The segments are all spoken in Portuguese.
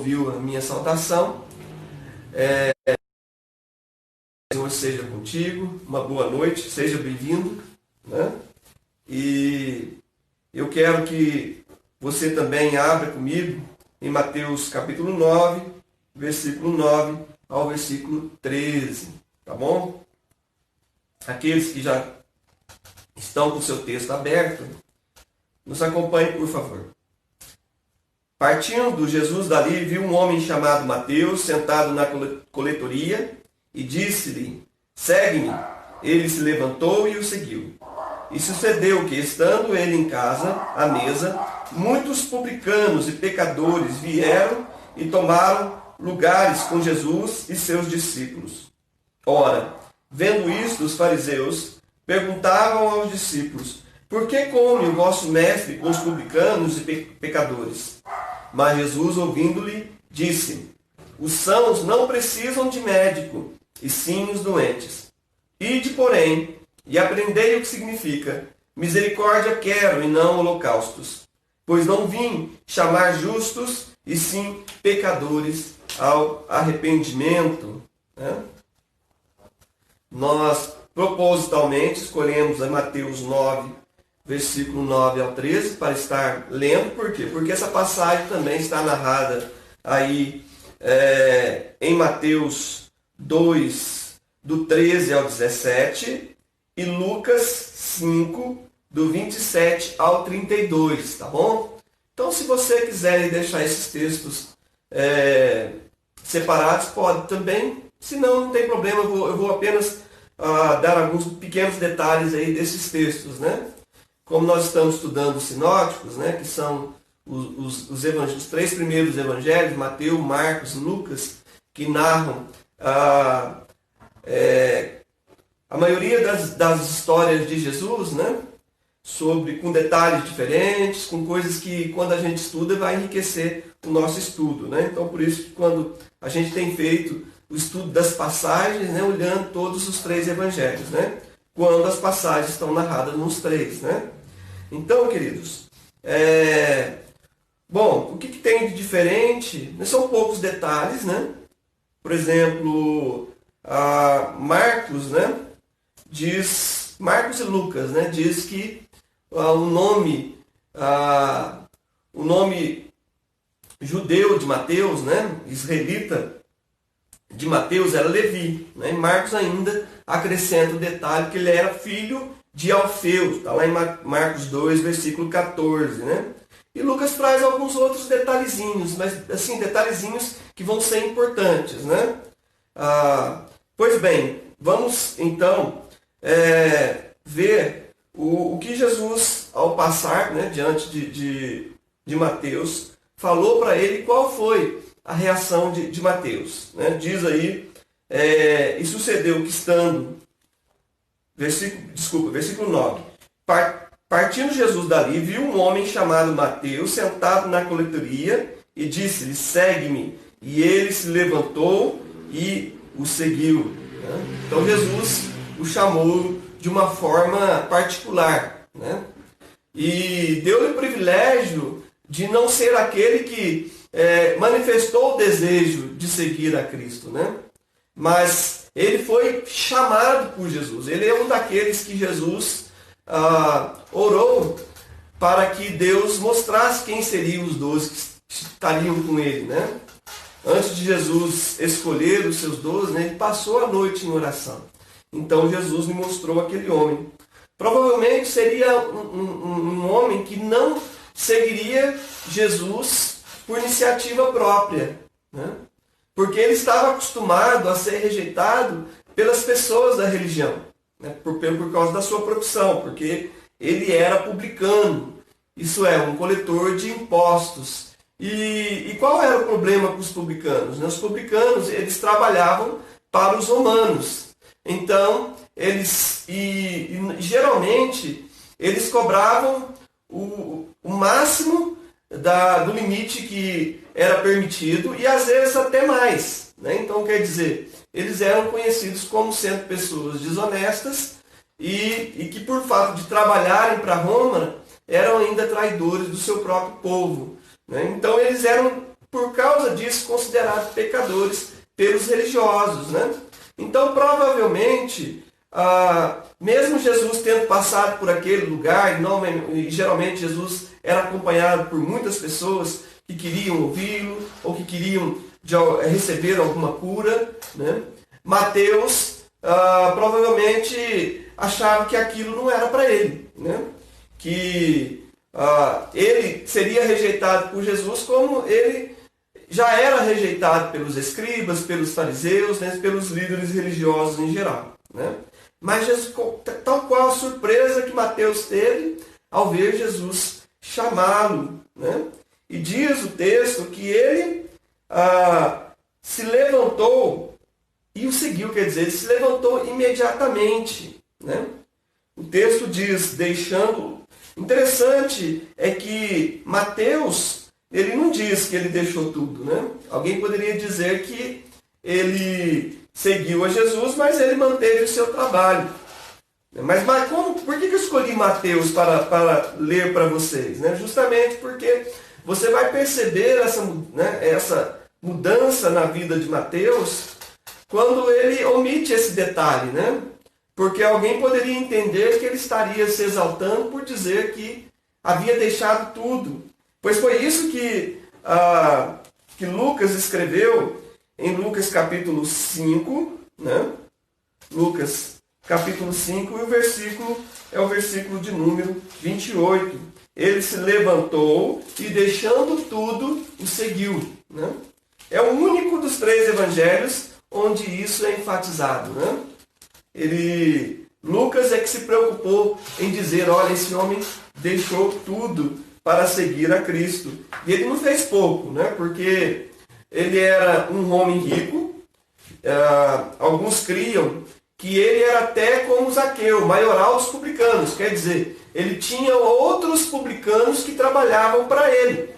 ouviu a minha saudação. O Senhor seja contigo, uma boa noite, seja bem-vindo, né? E eu quero que você também abra comigo em Mateus capítulo 9, versículo 9 ao versículo 13, tá bom? Aqueles que já estão com o seu texto aberto, nos acompanhem, por favor. Partindo Jesus dali, viu um homem chamado Mateus sentado na coletoria e disse-lhe: segue-me. Ele se levantou e o seguiu. E sucedeu que, estando ele em casa, à mesa, muitos publicanos e pecadores vieram e tomaram lugares com Jesus e seus discípulos. Ora, vendo isto, os fariseus perguntavam aos discípulos: por que come o vosso mestre com os publicanos e pecadores? Mas Jesus, ouvindo-lhe, disse: os sãos não precisam de médico, e sim os doentes. Ide, porém, e aprendei o que significa: misericórdia quero e não holocaustos. Pois não vim chamar justos, e sim pecadores ao arrependimento. Né? Nós propositalmente escolhemos a Mateus 9, versículo 9 ao 13, para estar lendo. Por quê? Porque essa passagem também está narrada aí em Mateus 2, do 13 ao 17, e Lucas 5, do 27 ao 32, tá bom? Então, se você quiser deixar esses textos separados, pode também. Se não, não tem problema, eu vou apenas dar alguns pequenos detalhes aí desses textos, né? Como nós estamos estudando os sinóticos, né, que são os três primeiros evangelhos, Mateus, Marcos e Lucas, que narram a maioria das histórias de Jesus, né, com detalhes diferentes, com coisas que, quando a gente estuda, vai enriquecer o nosso estudo. Né? Então, por isso que quando a gente tem feito o estudo das passagens, né, olhando todos os três evangelhos, né, quando as passagens estão narradas nos três. Né? Então, queridos, bom, o que tem de diferente? São poucos detalhes, né? Por exemplo, Marcos, né, Marcos e Lucas, né, diz que o nome judeu de Mateus, né, israelita de Mateus, era Levi. Né? E Marcos ainda acrescenta o detalhe que ele era filho de Alfeu, está lá em Marcos 2, versículo 14. Né? E Lucas traz alguns outros detalhezinhos, mas assim, detalhezinhos que vão ser importantes. Né? Pois bem, vamos então ver o que Jesus, ao passar, né, diante de Mateus, falou para ele, qual foi a reação de Mateus. Né? Diz aí, e sucedeu que estando, versículo 9, partindo Jesus dali, viu um homem chamado Mateus sentado na coletoria e disse-lhe: segue-me. E ele se levantou e o seguiu. Né? Então Jesus o chamou de uma forma particular. Né? E deu-lhe o privilégio de não ser aquele que manifestou o desejo de seguir a Cristo. Né? Mas ele foi chamado por Jesus. Ele é um daqueles que Jesus orou para que Deus mostrasse quem seriam os 12 que estariam com ele. Né? Antes de Jesus escolher os seus 12, né, ele passou a noite em oração. Então Jesus lhe mostrou aquele homem. Provavelmente seria um homem que não seguiria Jesus por iniciativa própria. Né? Porque ele estava acostumado a ser rejeitado pelas pessoas da religião. Né? Por causa da sua profissão. Porque ele era publicano. Isso é, um coletor de impostos. E qual era o problema com os publicanos? Os publicanos, eles trabalhavam para os romanos. Então, geralmente, eles cobravam o máximo do limite que era permitido e às vezes até mais. Né? Então, quer dizer, eles eram conhecidos como sendo pessoas desonestas e que, por fato de trabalharem para Roma, eram ainda traidores do seu próprio povo. Né? Então, eles eram por causa disso, considerados pecadores pelos religiosos, né? Então, provavelmente, mesmo Jesus tendo passado por aquele lugar, e geralmente Jesus era acompanhado por muitas pessoas que queriam ouvi-lo ou que queriam receber alguma cura, né? Mateus provavelmente achava que aquilo não era para ele, né? Que ele seria rejeitado por Jesus como ele já era rejeitado pelos escribas, pelos fariseus, né? Pelos líderes religiosos em geral, né? Mas Jesus, tal qual a surpresa que Mateus teve ao ver Jesus chamá-lo, né? E diz o texto que ele se levantou e o seguiu, quer dizer, ele se levantou imediatamente, né? O texto diz, deixando... Interessante é que Mateus, ele não diz que ele deixou tudo, né? Alguém poderia dizer que ele seguiu a Jesus, mas ele manteve o seu trabalho. Mas por que eu escolhi Mateus para ler para vocês, né? Justamente porque você vai perceber essa mudança na vida de Mateus quando ele omite esse detalhe, né? Porque alguém poderia entender que ele estaria se exaltando por dizer que havia deixado tudo. Pois foi isso que Lucas escreveu em Lucas capítulo 5, né? Lucas capítulo 5, e o versículo é o versículo de número 28. Ele se levantou e, deixando tudo, o seguiu, né? É o único dos 3 evangelhos onde isso é enfatizado, né? Lucas é que se preocupou em dizer, olha, esse homem deixou tudo para seguir a Cristo. E ele não fez pouco, né? Porque ele era um homem rico. Alguns criam que ele era até como Zaqueu, maioral dos publicanos. Quer dizer, ele tinha outros publicanos que trabalhavam para ele.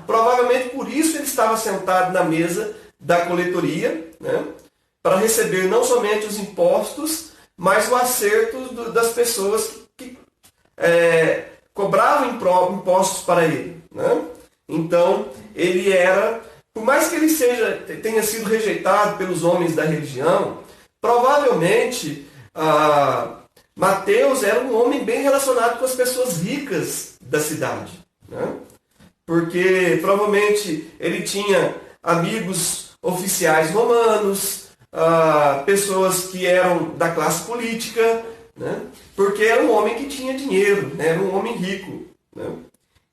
Provavelmente por isso ele estava sentado na mesa da coletoria, né? Para receber não somente os impostos, mas o acerto das pessoas que cobravam impostos para ele, né? Então, ele era, por mais que ele tenha sido rejeitado pelos homens da religião, provavelmente Mateus era um homem bem relacionado com as pessoas ricas da cidade, né? Porque provavelmente ele tinha amigos oficiais romanos, pessoas que eram da classe política, né? Porque era um homem que tinha dinheiro, né? Era um homem rico, né?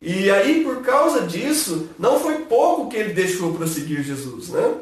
E aí, por causa disso, não foi pouco que ele deixou para seguir Jesus, né?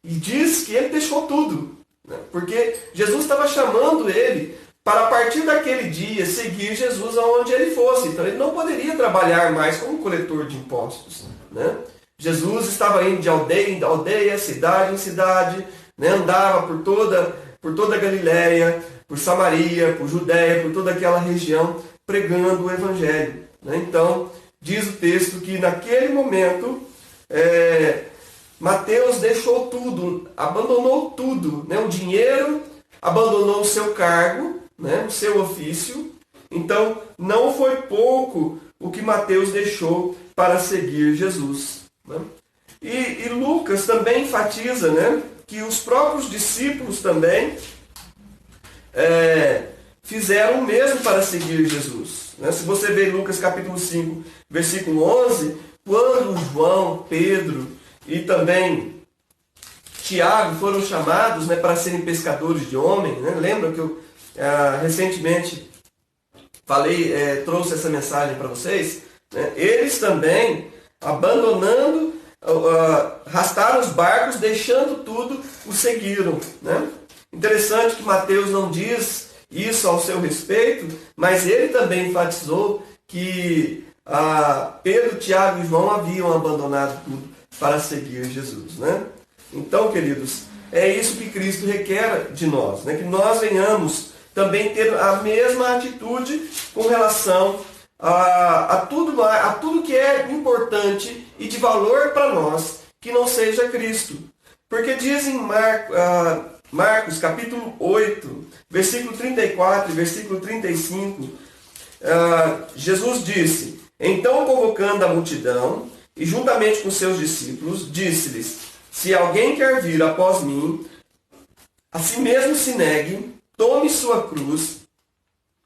E diz que ele deixou tudo, né? Porque Jesus estava chamando ele para, a partir daquele dia, seguir Jesus aonde ele fosse. Então, ele não poderia trabalhar mais como coletor de impostos, né? Jesus estava indo de aldeia em aldeia, cidade em cidade, né? Andava por toda a Galiléia, por Samaria, por Judéia, por toda aquela região, pregando o Evangelho, né? Então, diz o texto que naquele momento, Mateus deixou tudo, abandonou tudo, né? O dinheiro, abandonou o seu cargo, né? O seu ofício. Então, não foi pouco o que Mateus deixou para seguir Jesus, né? E Lucas também enfatiza, né, que os próprios discípulos também fizeram o mesmo para seguir Jesus, né? Se você vê Lucas capítulo 5, versículo 11, quando João, Pedro e também Tiago foram chamados, né, para serem pescadores de homens, né? Lembra que eu recentemente trouxe essa mensagem para vocês, né? Eles também, abandonando, arrastaram os barcos, deixando tudo, o seguiram, né? Interessante que Mateus não diz isso ao seu respeito, mas ele também enfatizou que Pedro, Tiago e João haviam abandonado tudo para seguir Jesus, né? Então, queridos, é isso que Cristo requer de nós, né? Que nós venhamos também ter a mesma atitude com relação a tudo que é importante e de valor para nós, que não seja Cristo. Porque diz em Marcos capítulo 8, versículo 34 e versículo 35, Jesus disse, então convocando a multidão, e juntamente com seus discípulos, disse-lhes: se alguém quer vir após mim, a si mesmo se negue, tome sua cruz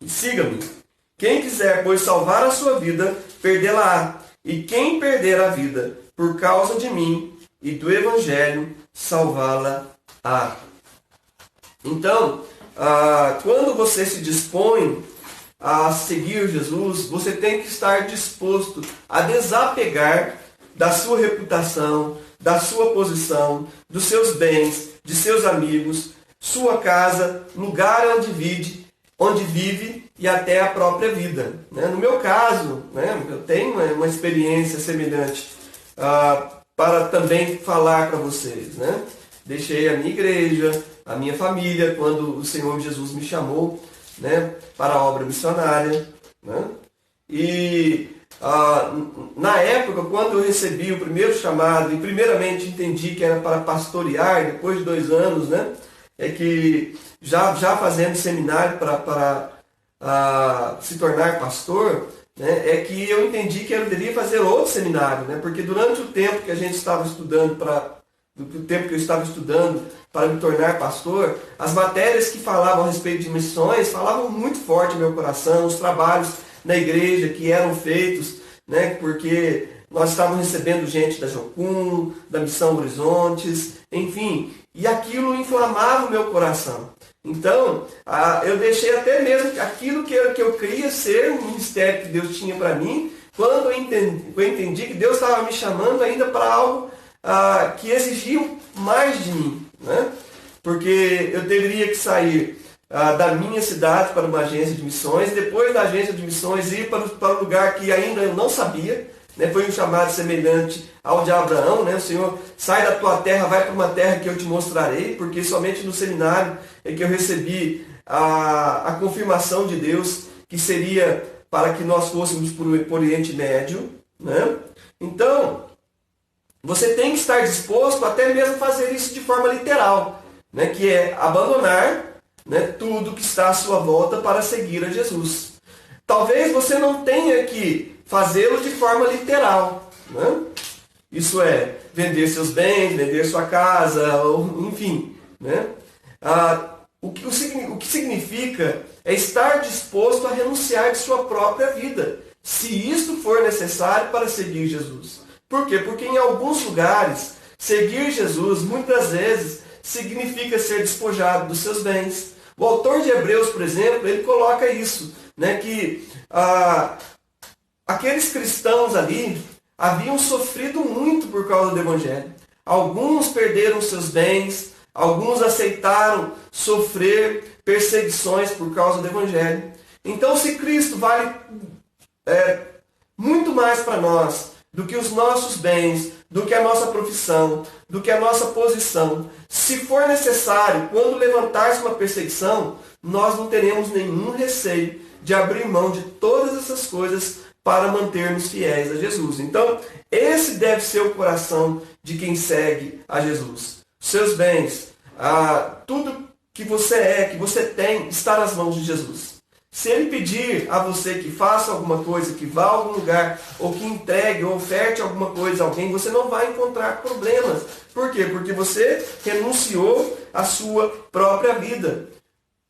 e siga-me. Quem quiser, pois, salvar a sua vida, perdê-la-á. E quem perder a vida por causa de mim e do Evangelho, salvá-la-á. Então, quando você se dispõe a seguir Jesus, você tem que estar disposto a desapegar da sua reputação, da sua posição, dos seus bens, de seus amigos, sua casa, lugar onde vive e até a própria vida. No meu caso, eu tenho uma experiência semelhante para também falar para vocês. Deixei a minha igreja, a minha família, quando o Senhor Jesus me chamou para a obra missionária. E na época, quando eu recebi o primeiro chamado, e primeiramente entendi que era para pastorear, depois de 2 anos, é que já fazendo seminário para se tornar pastor, é que eu entendi que eu deveria fazer outro seminário, porque durante o tempo que a gente estava estudando do tempo que eu estava estudando para me tornar pastor, as matérias que falavam a respeito de missões falavam muito forte no meu coração, os trabalhos na igreja que eram feitos, porque nós estávamos recebendo gente da Jocum, da Missão Horizontes, enfim, e aquilo inflamava o meu coração. Então, eu deixei até mesmo aquilo que eu queria ser, o ministério que Deus tinha para mim, quando eu entendi que Deus estava me chamando ainda para algo que exigiam mais de mim, porque eu teria que sair da minha cidade para uma agência de missões, depois da agência de missões ir para um lugar que ainda eu não sabia, foi um chamado semelhante ao de Abraão, o Senhor, sai da tua terra, vai para uma terra que eu te mostrarei, porque somente no seminário é que eu recebi a confirmação de Deus, que seria para que nós fôssemos para o Oriente Médio. Então, você tem que estar disposto até mesmo a fazer isso de forma literal, que é abandonar tudo que está à sua volta para seguir a Jesus. Talvez você não tenha que fazê-lo de forma literal. Isso é, vender seus bens, vender sua casa, enfim. O que significa é estar disposto a renunciar de sua própria vida, se isto for necessário para seguir Jesus. Por quê? Porque em alguns lugares, seguir Jesus, muitas vezes, significa ser despojado dos seus bens. O autor de Hebreus, por exemplo, ele coloca isso, que aqueles cristãos ali haviam sofrido muito por causa do Evangelho. Alguns perderam seus bens, alguns aceitaram sofrer perseguições por causa do Evangelho. Então, se Cristo vale muito mais para nós do que os nossos bens, do que a nossa profissão, do que a nossa posição, se for necessário, quando levantar-se uma perseguição, nós não teremos nenhum receio de abrir mão de todas essas coisas para mantermos fiéis a Jesus. Então, esse deve ser o coração de quem segue a Jesus. Seus bens, tudo que você que você tem, está nas mãos de Jesus. Se Ele pedir a você que faça alguma coisa, que vá a algum lugar, ou que entregue, ou oferte alguma coisa a alguém, você não vai encontrar problemas. Por quê? Porque você renunciou à sua própria vida.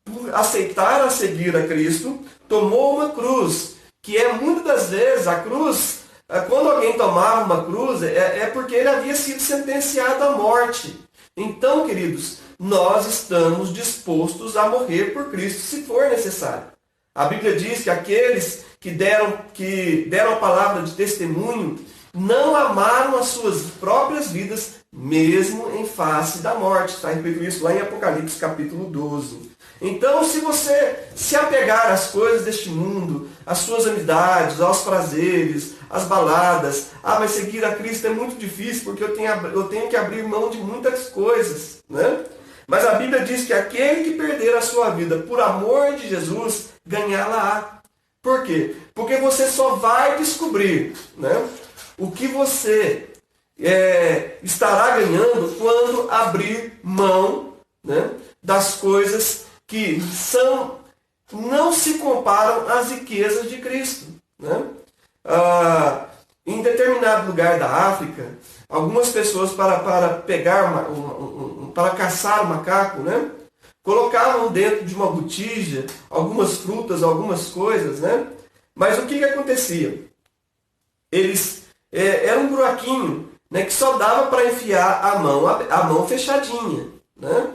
Por aceitar a seguir a Cristo, tomou uma cruz, que é muitas das vezes a cruz, quando alguém tomava uma cruz, é porque ele havia sido sentenciado à morte. Então, queridos, nós estamos dispostos a morrer por Cristo, se for necessário. A Bíblia diz que aqueles que deram a palavra de testemunho não amaram as suas próprias vidas, mesmo em face da morte. Está escrito isso lá em Apocalipse capítulo 12. Então, se você se apegar às coisas deste mundo, às suas amizades, aos prazeres, às baladas, mas seguir a Cristo é muito difícil porque eu tenho que abrir mão de muitas coisas, Mas a Bíblia diz que aquele que perder a sua vida por amor de Jesus, ganhá-la-á. Por quê? Porque você só vai descobrir o que você estará ganhando quando abrir mão das coisas que não se comparam às riquezas de Cristo. em determinado lugar da África, algumas pessoas para pegar para caçar o macaco, né? Colocavam dentro de uma botija algumas frutas, algumas coisas, né? Mas o que acontecia? Eles era um buraquinho, né, que só dava para enfiar a mão fechadinha, né?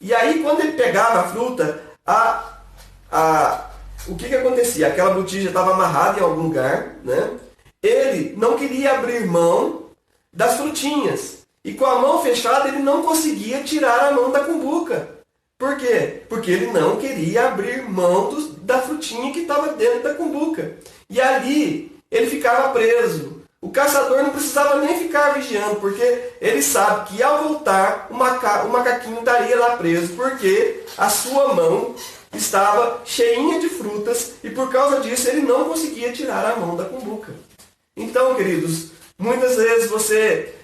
E aí quando ele pegava a fruta, o que acontecia? Aquela botija estava amarrada em algum lugar, né? Ele não queria abrir mão das frutinhas. E com a mão fechada ele não conseguia tirar a mão da cumbuca. Por quê? Porque ele não queria abrir mão da frutinha que estava dentro da cumbuca. E ali ele ficava preso. O caçador não precisava nem ficar vigiando, porque ele sabe que ao voltar o macaquinho estaria lá preso, porque a sua mão estava cheinha de frutas e por causa disso ele não conseguia tirar a mão da cumbuca. Então, queridos, muitas vezes você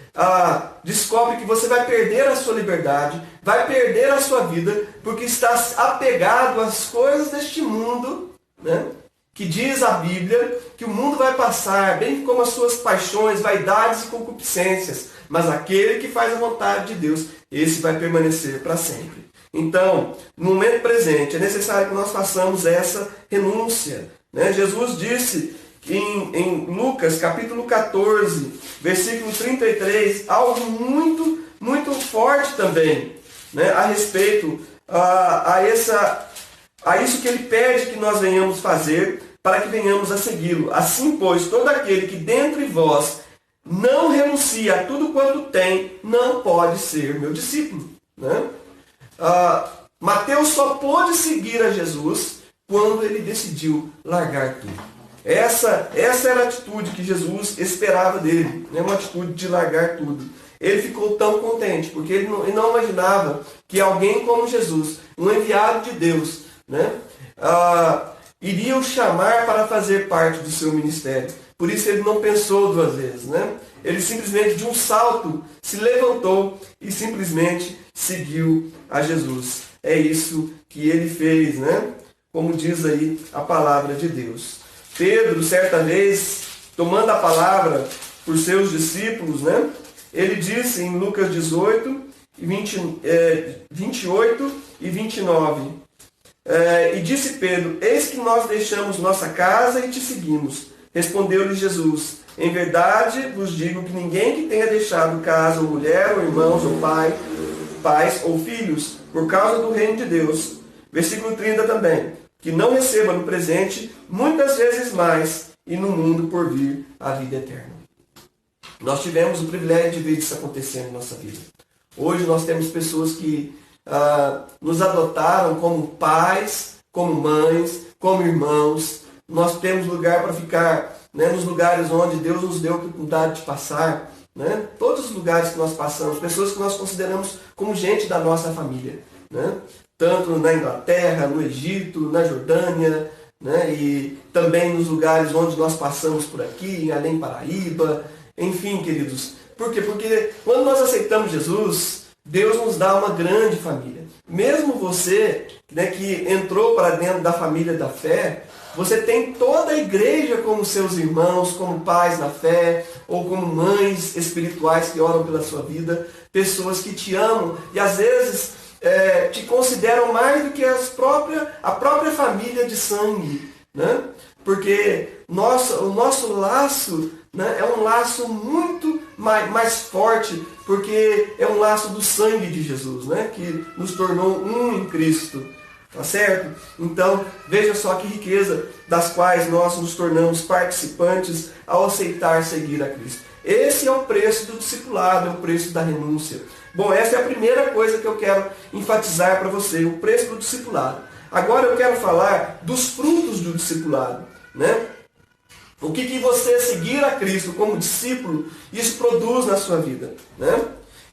descobre que você vai perder a sua liberdade, vai perder a sua vida, porque está apegado às coisas deste mundo, né? Que diz a Bíblia que o mundo vai passar, bem como as suas paixões, vaidades e concupiscências, mas aquele que faz a vontade de Deus, esse vai permanecer para sempre. Então, no momento presente, é necessário que nós façamos essa renúncia, né? Jesus disse em Lucas, capítulo 14, versículo 33, algo muito, muito forte também, né, a respeito a isso que ele pede que nós venhamos fazer para que venhamos a segui-lo. Assim, pois, todo aquele que dentre vós não renuncia a tudo quanto tem, não pode ser meu discípulo, né? Mateus só pôde seguir a Jesus quando ele decidiu largar tudo. Essa era a atitude que Jesus esperava dele, né? Uma atitude de largar tudo. Ele ficou tão contente, porque ele não imaginava que alguém como Jesus, um enviado de Deus, né, iria o chamar para fazer parte do seu ministério. Por isso ele não pensou duas vezes, né? Ele simplesmente, de um salto, se levantou e simplesmente seguiu a Jesus. É isso que ele fez, né? Como diz aí a palavra de Deus. Pedro, certa vez, tomando a palavra por seus discípulos, né? Ele disse em Lucas 18, 28 e 29. E disse Pedro, eis que nós deixamos nossa casa e te seguimos. Respondeu-lhe Jesus, em verdade vos digo que ninguém que tenha deixado casa, ou mulher, ou irmãos, ou pais, ou filhos, por causa do reino de Deus. Versículo 30 também. Que não receba no presente muitas vezes mais, e no mundo por vir a vida eterna. Nós tivemos o privilégio de ver isso acontecendo em nossa vida. Hoje nós temos pessoas que nos adotaram como pais, como mães, como irmãos. Nós temos lugar para ficar, né, nos lugares onde Deus nos deu a oportunidade de passar. Né? Todos os lugares que nós passamos, pessoas que nós consideramos como gente da nossa família. Né? Tanto na Inglaterra, no Egito, na Jordânia, né? E também nos lugares onde nós passamos por aqui, em Além Paraíba. Enfim, queridos. Por quê? Porque quando nós aceitamos Jesus, Deus nos dá uma grande família. Mesmo você, né, que entrou para dentro da família da fé, você tem toda a igreja como seus irmãos, como pais na fé, ou como mães espirituais que oram pela sua vida, pessoas que te amam e às vezes te consideram mais do que a própria família de sangue, né? Porque o nosso laço, né, é um laço muito mais forte, porque é um laço do sangue de Jesus, né, que nos tornou um em Cristo. Tá certo? Então, veja só que riqueza das quais nós nos tornamos participantes ao aceitar seguir a Cristo. Esse é o preço do discipulado, é o preço da renúncia. Bom, essa é a primeira coisa que eu quero enfatizar para você, o preço do discipulado. Agora eu quero falar dos frutos do discipulado, né? O que você seguir a Cristo como discípulo, isso produz na sua vida, né?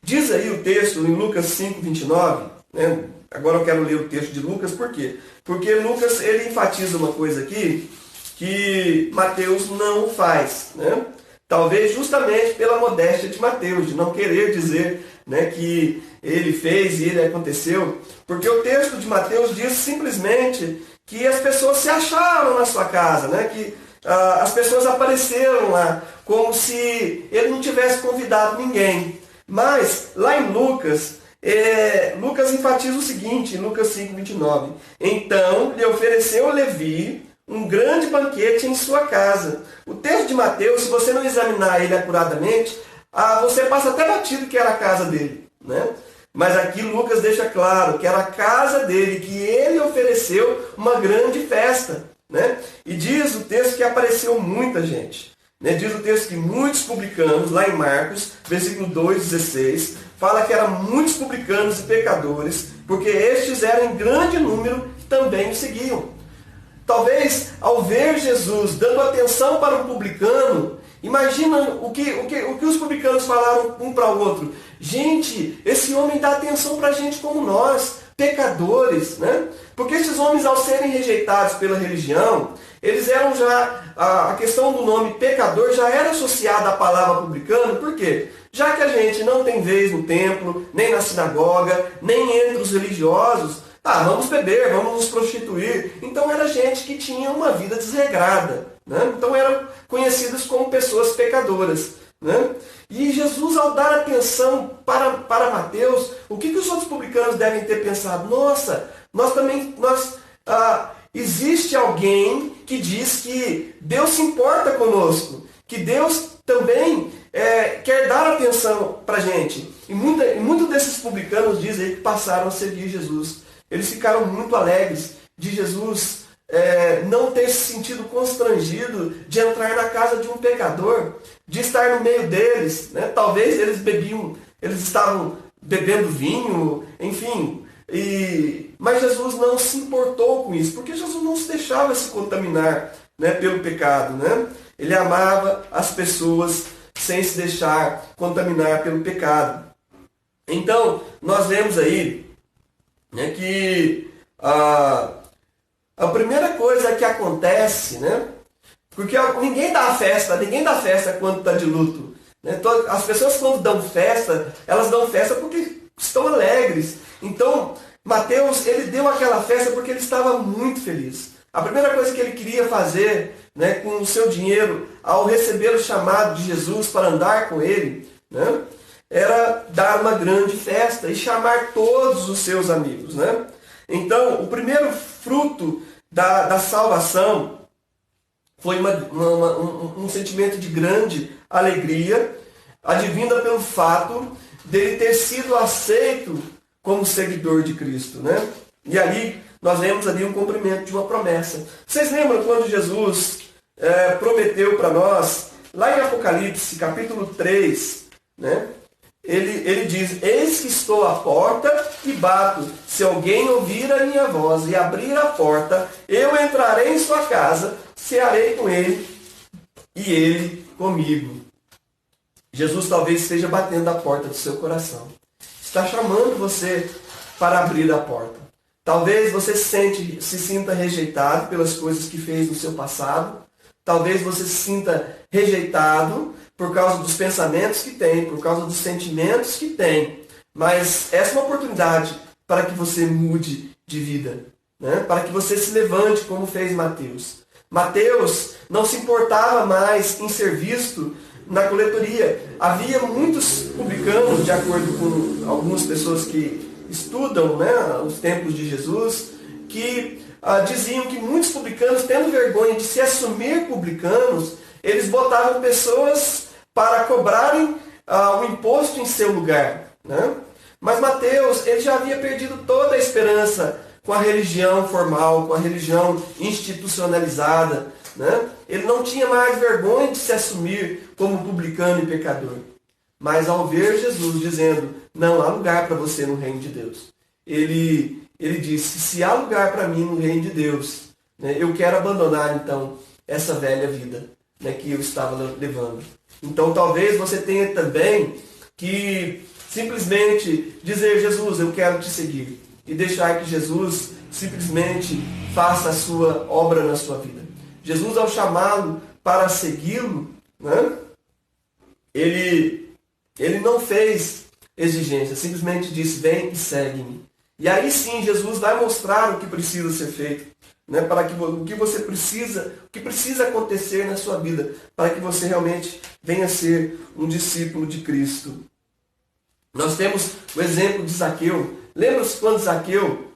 Diz aí o texto em Lucas 5, 29, né? Agora eu quero ler o texto de Lucas, por quê? Porque Lucas, ele enfatiza uma coisa aqui que Mateus não faz, né? Talvez justamente pela modéstia de Mateus, de não querer dizer, né, que ele fez e ele aconteceu, porque o texto de Mateus diz simplesmente que as pessoas se acharam na sua casa, né? Que as pessoas apareceram lá como se ele não tivesse convidado ninguém. Mas, lá em Lucas, Lucas enfatiza o seguinte, em Lucas 5:29. Então, lhe ofereceu Levi um grande banquete em sua casa. O texto de Mateus, se você não examinar ele acuradamente, você passa até batido que era a casa dele, né? Mas aqui Lucas deixa claro que era a casa dele, que ele ofereceu uma grande festa, né? E diz o texto que apareceu muita gente, né? Diz o texto que muitos publicanos, lá em Marcos, versículo 2:16, fala que eram muitos publicanos e pecadores, porque estes eram em grande número que também o seguiam. Talvez, ao ver Jesus dando atenção para um publicano, imagina o que os publicanos falaram um para o outro. Gente, esse homem dá atenção para a gente como nós, pecadores, né? Porque esses homens, ao serem rejeitados pela religião, eles eram já, a questão do nome pecador já era associada à palavra publicano. Por quê? Já que a gente não tem vez no templo, nem na sinagoga, nem entre os religiosos, vamos beber, vamos nos prostituir. Então era gente que tinha uma vida desregrada, né? Então eram conhecidos como pessoas pecadoras, né? E Jesus, ao dar atenção para Mateus, o que os outros publicanos devem ter pensado? Nossa, existe alguém que diz que Deus se importa conosco, que Deus também quer dar atenção para a gente. E muitos desses publicanos dizem aí que passaram a seguir Jesus. Eles ficaram muito alegres de Jesus não ter se sentido constrangido de entrar na casa de um pecador, de estar no meio deles, né? Talvez eles estavam bebendo vinho, enfim. Mas Jesus não se importou com isso, porque Jesus não se deixava se contaminar, né, pelo pecado, né? Ele amava as pessoas sem se deixar contaminar pelo pecado. Então, nós vemos aí, né, que a primeira coisa que acontece, né, porque ninguém dá festa quando está de luto, né? As pessoas, quando dão festa, elas dão festa porque estão alegres. Então, Mateus, ele deu aquela festa porque ele estava muito feliz. A primeira coisa que ele queria fazer, né, com o seu dinheiro, ao receber o chamado de Jesus para andar com ele, né, era dar uma grande festa e chamar todos os seus amigos, né? Então, o primeiro fruto da salvação foi um sentimento de grande alegria, advinda pelo fato dele ter sido aceito como seguidor de Cristo, né? E ali, nós vemos ali um cumprimento de uma promessa. Vocês lembram quando Jesus prometeu para nós, lá em Apocalipse, capítulo 3, né? Ele diz: eis que estou à porta e bato. Se alguém ouvir a minha voz e abrir a porta, eu entrarei em sua casa, cearei com ele e ele comigo. Jesus talvez esteja batendo a porta do seu coração. Está chamando você para abrir a porta. Talvez você se sinta rejeitado pelas coisas que fez no seu passado. Talvez você se sinta rejeitado por causa dos pensamentos que tem, por causa dos sentimentos que tem. Mas essa é uma oportunidade para que você mude de vida, né? Para que você se levante como fez Mateus. Mateus não se importava mais em ser visto na coletoria. Havia muitos publicanos, de acordo com algumas pessoas que estudam, né, os tempos de Jesus, que diziam que muitos publicanos, tendo vergonha de se assumir publicanos, eles botavam pessoas para cobrarem o imposto em seu lugar, né? Mas Mateus, ele já havia perdido toda a esperança com a religião formal, com a religião institucionalizada, né? Ele não tinha mais vergonha de se assumir como publicano e pecador. Mas ao ver Jesus dizendo: não há lugar para você no reino de Deus, ele disse: se há lugar para mim no reino de Deus, né, eu quero abandonar então essa velha vida, né, que eu estava levando. Então talvez você tenha também que simplesmente dizer: Jesus, eu quero te seguir, e deixar que Jesus simplesmente faça a sua obra na sua vida. Jesus, ao chamá-lo para segui-lo, né, ele não fez exigência, simplesmente disse: vem e segue-me. E aí sim, Jesus vai mostrar o que precisa ser feito né, para que o que você precisa, o que precisa acontecer na sua vida, para que você realmente venha ser um discípulo de Cristo. Nós temos o exemplo de Zaqueu. Lembra-se quando Zaqueu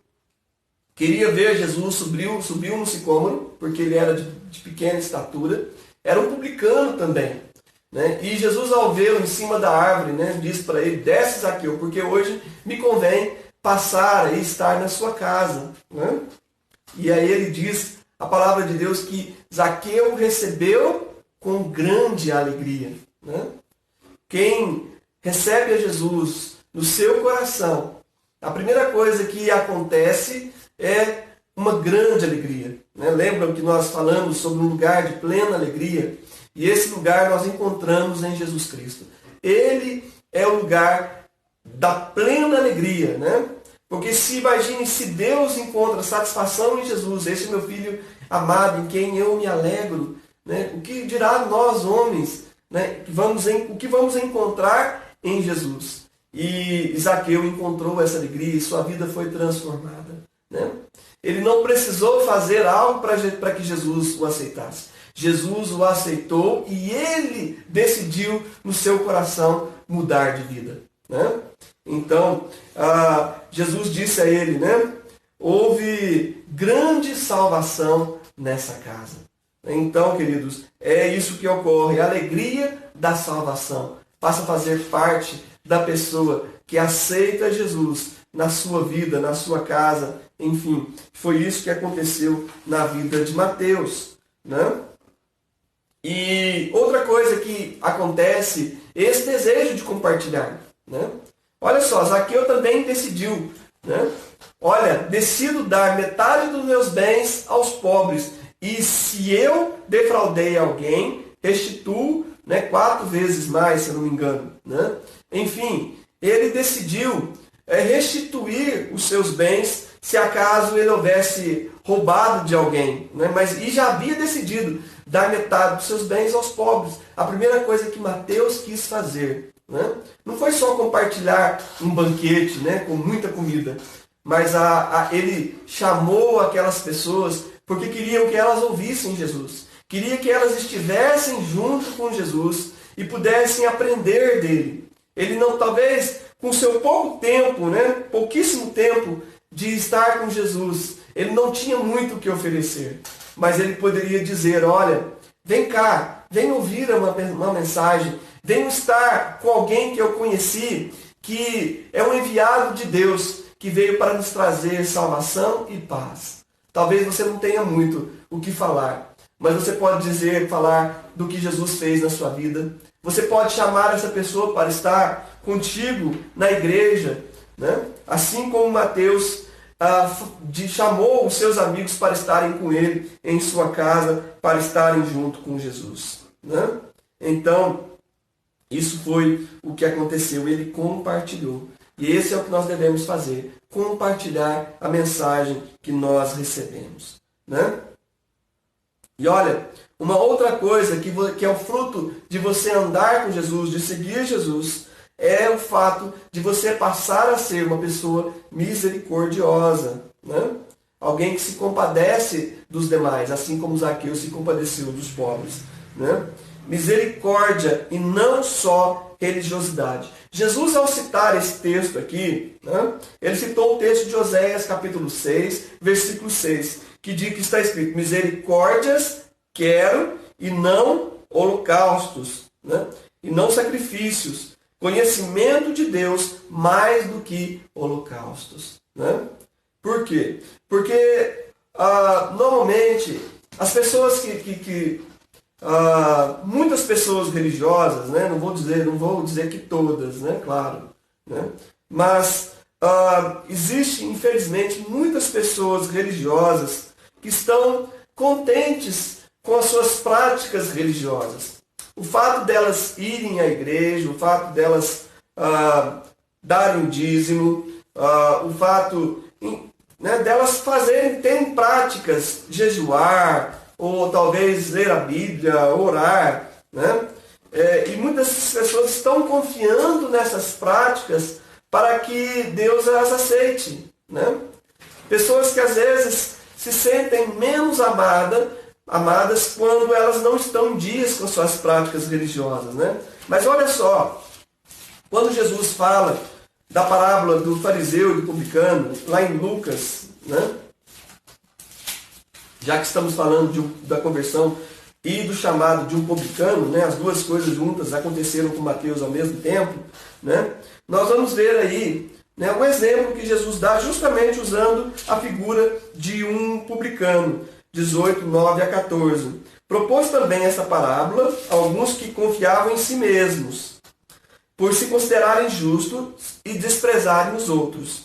queria ver Jesus, subiu no sicômoro, porque ele era de pequena estatura, era um publicano também, né? E Jesus, ao vê-lo em cima da árvore, né, disse para ele: desce, Zaqueu, porque hoje me convém passar e estar na sua casa, né? E aí ele diz, a palavra de Deus, que Zaqueu recebeu com grande alegria, né? Quem recebe a Jesus no seu coração, a primeira coisa que acontece é uma grande alegria, né? Lembram que nós falamos sobre um lugar de plena alegria? E esse lugar nós encontramos em Jesus Cristo. Ele é o lugar da plena alegria, né? Porque imagine se Deus encontra satisfação em Jesus, esse é meu filho amado, em quem eu me alegro, né? O que dirá nós homens, né? O que vamos encontrar em Jesus? E Zaqueu encontrou essa alegria e sua vida foi transformada, né? Ele não precisou fazer algo para que Jesus o aceitasse. Jesus o aceitou e ele decidiu no seu coração mudar de vida, né? Então, Jesus disse a ele, né? Houve grande salvação nessa casa. Então, queridos, é isso que ocorre. A alegria da salvação passa a fazer parte da pessoa que aceita Jesus na sua vida, na sua casa. Enfim, foi isso que aconteceu na vida de Mateus, né? E outra coisa que acontece, esse desejo de compartilhar, né? Olha só, Zaqueu também decidiu, né? Olha, decido dar metade dos meus bens aos pobres, e se eu defraudei alguém, restituo, né, 4 vezes mais, se eu não me engano, né? Enfim, ele decidiu restituir os seus bens, se acaso ele houvesse roubado de alguém, né? E já havia decidido dar metade dos seus bens aos pobres. A primeira coisa que Mateus quis fazer, né, não foi só compartilhar um banquete, né, com muita comida, mas ele chamou aquelas pessoas porque queriam que elas ouvissem Jesus, queria que elas estivessem junto com Jesus e pudessem aprender dele. Ele não, talvez, com seu pouco tempo, né, pouquíssimo tempo de estar com Jesus, ele não tinha muito o que oferecer, mas ele poderia dizer: olha, vem cá, vem ouvir uma mensagem, vem estar com alguém que eu conheci, que é um enviado de Deus, que veio para nos trazer salvação e paz. Talvez você não tenha muito o que falar, mas você pode falar do que Jesus fez na sua vida. Você pode chamar essa pessoa para estar contigo na igreja, né? Assim como Mateus chamou os seus amigos para estarem com ele em sua casa, para estarem junto com Jesus, né? Então, isso foi o que aconteceu. Ele compartilhou. E esse é o que nós devemos fazer: compartilhar a mensagem que nós recebemos, né? E olha, uma outra coisa que é o fruto de você andar com Jesus, de seguir Jesus, é o fato de você passar a ser uma pessoa misericordiosa, né? Alguém que se compadece dos demais, assim como Zaqueu se compadeceu dos pobres, né? Misericórdia e não só religiosidade. Jesus, ao citar esse texto aqui, né, ele citou o texto de Oséias, capítulo 6, versículo 6, que está escrito: misericórdias quero e não holocaustos, né, e não sacrifícios, conhecimento de Deus mais do que holocaustos, né? Por quê? Porque normalmente as pessoas muitas pessoas religiosas, né? Não vou dizer que todas, né? Claro, né? Mas existe, infelizmente, muitas pessoas religiosas que estão contentes com as suas práticas religiosas. O fato delas irem à igreja, o fato delas darem dízimo, o fato, né, delas terem práticas, jejuar, ou talvez ler a Bíblia, orar, né? E muitas pessoas estão confiando nessas práticas para que Deus as aceite, né? Pessoas que às vezes se sentem menos amadas quando elas não estão em dias com suas práticas religiosas, né? Mas olha só, quando Jesus fala da parábola do fariseu e do publicano, lá em Lucas, né? Já que estamos falando da conversão e do chamado de um publicano, né? As duas coisas juntas aconteceram com Mateus ao mesmo tempo, né? Nós vamos ver aí, né, um exemplo que Jesus dá justamente usando a figura de um publicano, 18, 9 a 14. Propôs também essa parábola a alguns que confiavam em si mesmos, por se considerarem justos e desprezarem os outros.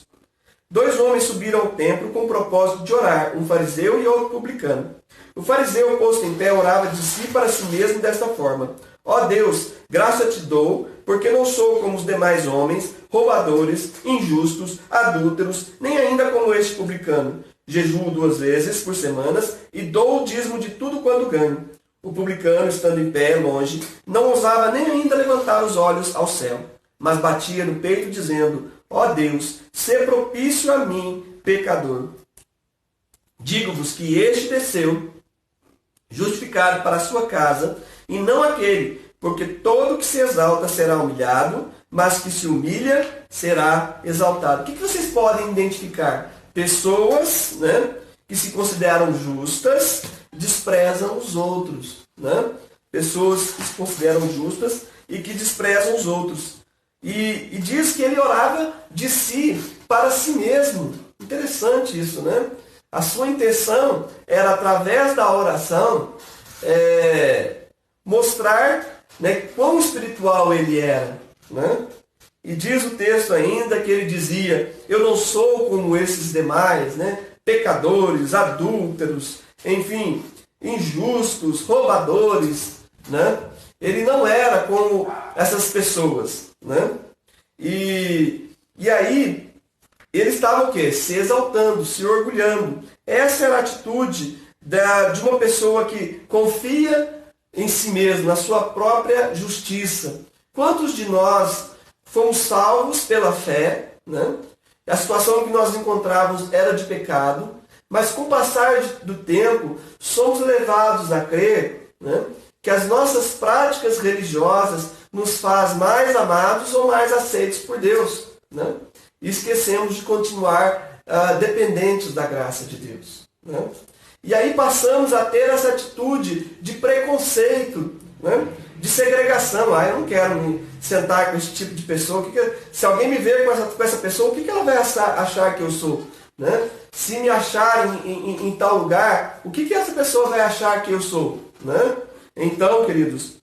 2 homens subiram ao templo com o propósito de orar, um fariseu e outro publicano. O fariseu, posto em pé, orava de si para si mesmo desta forma: ó Deus, graça te dou, porque não sou como os demais homens, roubadores, injustos, adúlteros, nem ainda como este publicano. Jejuo 2 vezes por semana e dou o dízimo de tudo quanto ganho. O publicano, estando em pé, longe, não ousava nem ainda levantar os olhos ao céu, mas batia no peito, dizendo: ó Deus, sê propício a mim, pecador. Digo-vos que este desceu, justificado para a sua casa, e não aquele, porque todo que se exalta será humilhado, mas que se humilha será exaltado. O que vocês podem identificar? Pessoas, né, que se consideram justas, desprezam os outros, né? Pessoas que se consideram justas e que desprezam os outros. E diz que ele orava de si para si mesmo. Interessante isso, né? A sua intenção era, através da oração, mostrar, né, quão espiritual ele era, né? E diz o texto ainda que ele dizia: eu não sou como esses demais, né? Pecadores, adúlteros, enfim, injustos, roubadores, né? Ele não era como essas pessoas, né? E aí ele estava o quê? Se exaltando, se orgulhando. Essa era a atitude de uma pessoa que confia em si mesmo, na sua própria justiça. Quantos de nós fomos salvos pela fé, né? A situação que nós encontrávamos era de pecado, mas com o passar do tempo somos levados a crer, né, que as nossas práticas religiosas nos faz mais amados ou mais aceitos por Deus, né? E esquecemos de continuar dependentes da graça de Deus, né? E aí passamos a ter essa atitude de preconceito, né? De segregação. Eu não quero me sentar com esse tipo de pessoa. Se alguém me ver com essa pessoa, o que ela vai achar que eu sou? Né? Se me acharem em tal lugar, o que essa pessoa vai achar que eu sou? Né? Então, queridos,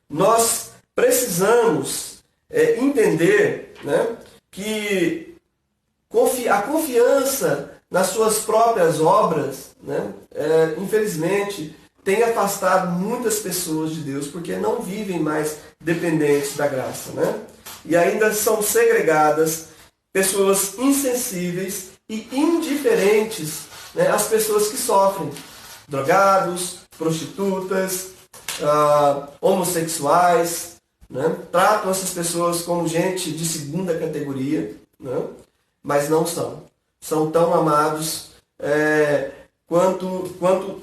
nós precisamos entender, né, que a confiança nas suas próprias obras, né, infelizmente, tem afastado muitas pessoas de Deus, porque não vivem mais dependentes da graça, né? E ainda são segregadas pessoas insensíveis e indiferentes, né, às pessoas que sofrem. Drogados, prostitutas, homossexuais, né? Tratam essas pessoas como gente de segunda categoria, né? Mas não são. São tão amados quanto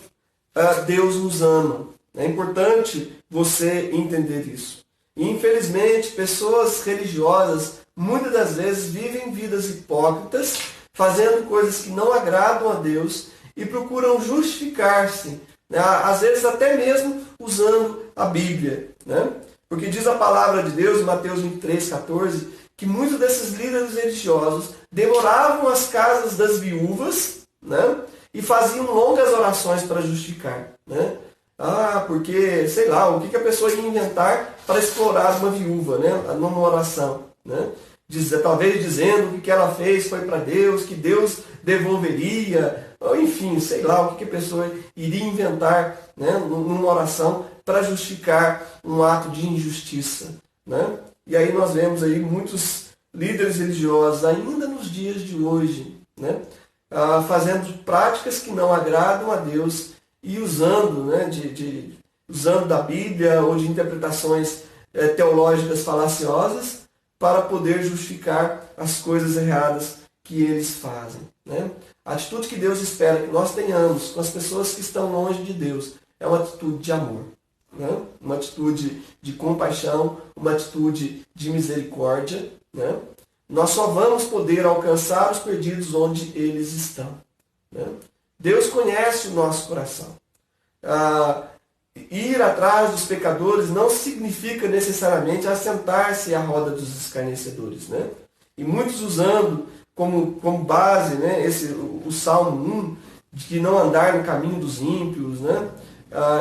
Deus nos ama. É importante você entender isso. E, infelizmente, pessoas religiosas muitas das vezes vivem vidas hipócritas, fazendo coisas que não agradam a Deus e procuram justificar-se, né? Às vezes até mesmo usando a Bíblia, né? Porque diz a palavra de Deus em Mateus 23, 14, que muitos desses líderes religiosos devoravam as casas das viúvas, né, e faziam longas orações para justificar, né? Porque, sei lá, o que a pessoa ia inventar para explorar uma viúva, né, numa oração, né? Talvez dizendo que o que ela fez foi para Deus, que Deus devolveria, ou enfim, sei lá, o que a pessoa iria inventar, né, numa oração para justificar um ato de injustiça, né? E aí nós vemos aí muitos líderes religiosos, ainda nos dias de hoje, né, fazendo práticas que não agradam a Deus e usando, né, usando da Bíblia ou de interpretações teológicas falaciosas para poder justificar as coisas erradas que eles fazem, né? A atitude que Deus espera que nós tenhamos com as pessoas que estão longe de Deus é uma atitude de amor, né? Uma atitude de compaixão, uma atitude de misericórdia, né? Nós só vamos poder alcançar os perdidos onde eles estão, né? Deus conhece o nosso coração. Ir atrás dos pecadores não significa necessariamente assentar-se à roda dos escarnecedores, né? E muitos usando como base, né, o Salmo 1, de que não andar no caminho dos ímpios, né?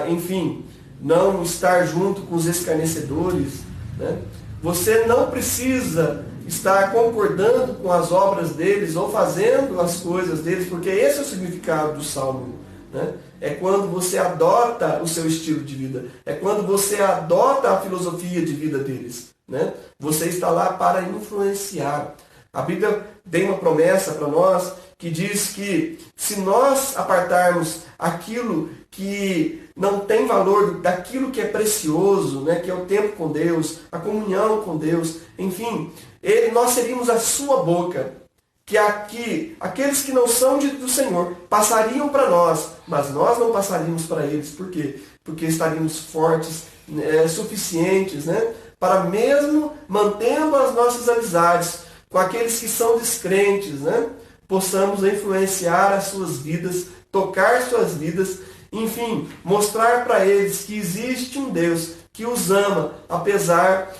Enfim, não estar junto com os escarnecedores, né? Você não precisa estar concordando com as obras deles ou fazendo as coisas deles, porque esse é o significado do Salmo 1, né? É quando você adota o seu estilo de vida, é quando você adota a filosofia de vida deles, né? Você está lá para influenciar. A Bíblia tem uma promessa para nós que diz que se nós apartarmos aquilo que não tem valor, daquilo que é precioso, né, que é o tempo com Deus, a comunhão com Deus, enfim, nós seríamos a sua boca, que aqueles que não são do Senhor passariam para nós, mas nós não passaríamos para eles. Por quê? Porque estaríamos fortes, suficientes, né, para mesmo mantendo as nossas amizades com aqueles que são descrentes, né, possamos influenciar as suas vidas, tocar suas vidas, enfim, mostrar para eles que existe um Deus que os ama, apesar